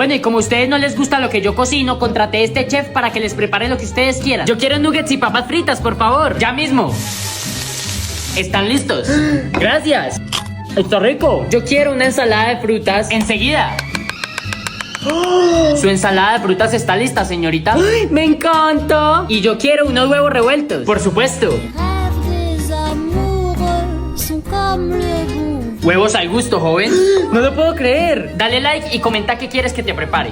Bueno, y como a ustedes no les gusta lo que yo cocino, contraté a este chef para que les prepare lo que ustedes quieran. Yo quiero nuggets y papas fritas, por favor. Ya mismo. ¿Están listos? Gracias. Está rico. Yo quiero una ensalada de frutas. Enseguida. Su ensalada de frutas está lista, señorita. ¡Ay, me encanta! Y yo quiero unos huevos revueltos. Por supuesto. Huevos al gusto, joven. No lo puedo creer. Dale like y comenta qué quieres que te prepare.